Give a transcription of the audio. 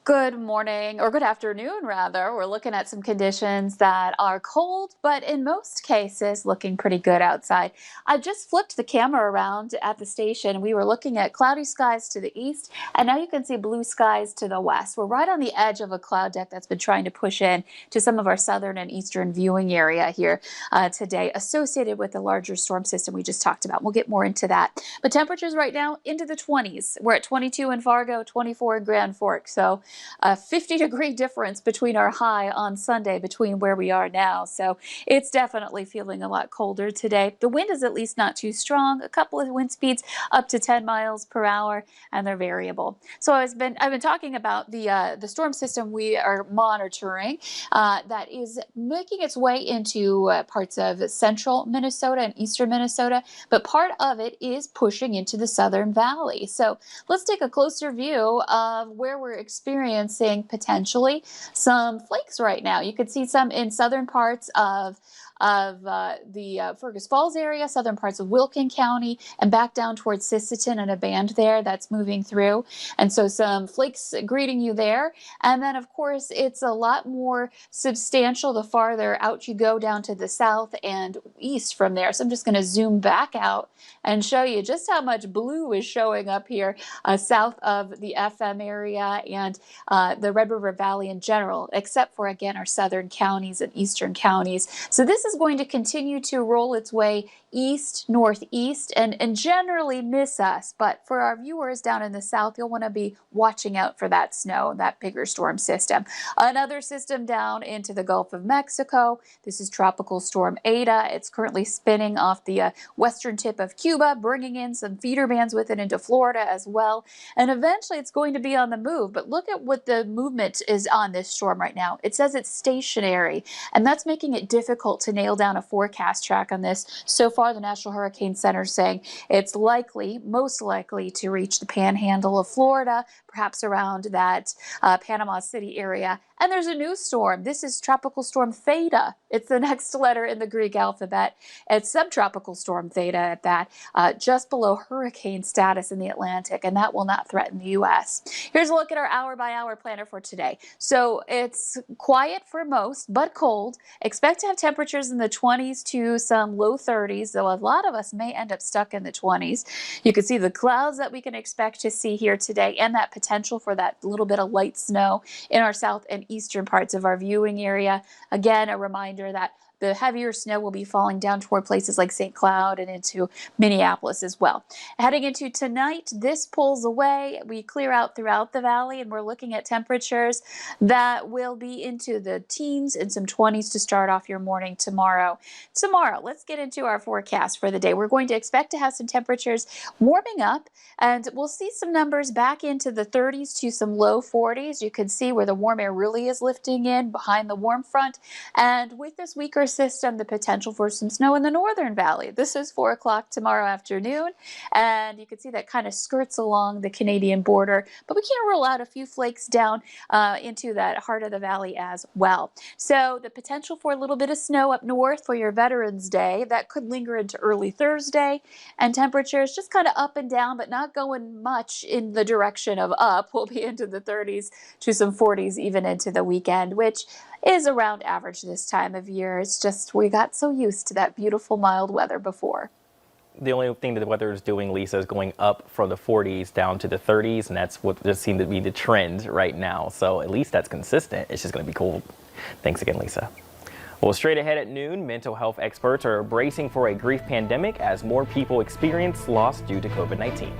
Good morning, or good afternoon, rather. We're looking at some conditions that are cold, but in most cases looking pretty good outside. I just flipped the camera around at the station. We were looking at cloudy skies to the east, and now you can see blue skies to the west. We're right on the edge of a cloud deck that's been trying to push in to some of our southern and eastern viewing area here today, associated with the larger storm system we just talked about. We'll get more into that. But temperatures right now into the 20s. We're at 22 in Fargo, 24 in Grand Forks. So a 50-degree difference between our high on Sunday between where we are now. So it's definitely feeling a lot colder today. The wind is at least not too strong. A couple of wind speeds up to 10 miles per hour, and they're variable. So I've been talking about the storm system we are monitoring that is making its way into parts of central Minnesota and eastern Minnesota, but part of it is pushing into the southern valley. So let's take a closer view of where we're experiencing potentially some flakes right now. You could see some in southern parts of the Fergus Falls area, southern parts of Wilkin County, and back down towards Sisseton and a band there that's moving through. And so some flakes greeting you there. And then, of course, it's a lot more substantial the farther out you go down to the south and east from there. So I'm just going to zoom back out and show you just how much blue is showing up here south of the FM area and the Red River Valley in general, except for, again, our southern counties and eastern counties. So this is going to continue to roll its way east, northeast, and generally miss us. But for our viewers down in the south, you'll want to be watching out for that snow, that bigger storm system. Another system down into the Gulf of Mexico. This is Tropical Storm Eta. It's currently spinning off the western tip of Cuba, bringing in some feeder bands with it into Florida as well. And eventually it's going to be on the move. But look at what the movement is on this storm right now. It says it's stationary, and that's making it difficult to nail down a forecast track on this. So far, the National Hurricane Center is saying it's likely, most likely, to reach the panhandle of Florida, perhaps around that Panama City area. And there's a new storm. This is Tropical Storm Theta. It's the next letter in the Greek alphabet. It's Subtropical Storm Theta at that, just below hurricane status in the Atlantic, and that will not threaten the U.S. Here's a look at our hour-by-hour planner for today. So it's quiet for most, but cold. Expect to have temperatures in the 20s to some low 30s, though a lot of us may end up stuck in the 20s. You can see the clouds that we can expect to see here today and that potential for that little bit of light snow in our south and eastern parts of our viewing area. Again, a reminder that the heavier snow will be falling down toward places like St. Cloud and into Minneapolis as well. Heading into tonight, this pulls away. We clear out throughout the valley, and we're looking at temperatures that will be into the teens and some 20s to start off your morning tomorrow. Tomorrow, let's get into our forecast for the day. We're going to expect to have some temperatures warming up, and we'll see some numbers back into the 30s to some low 40s. You can see where the warm air really is lifting in behind the warm front, and with this weaker system, the potential for some snow in the northern valley. This is 4 o'clock tomorrow afternoon, and you can see that kind of skirts along the Canadian border, but we can't rule out a few flakes down into that heart of the valley as well. So the potential for a little bit of snow up north for your Veterans Day, that could linger into early Thursday, and temperatures just kind of up and down, but not going much in the direction of up. We'll be into the 30s to some 40s even into the weekend, which is around average this time of year. It's just we got so used to that beautiful mild weather before. The only thing that the weather is doing, Lisa, is going up from the 40s down to the 30s, and that's what just seemed to be the trend right now. So at least that's consistent. It's just going to be cold. Thanks again, Lisa. Well, straight ahead at noon, mental health experts are bracing for a grief pandemic as more people experience loss due to COVID-19.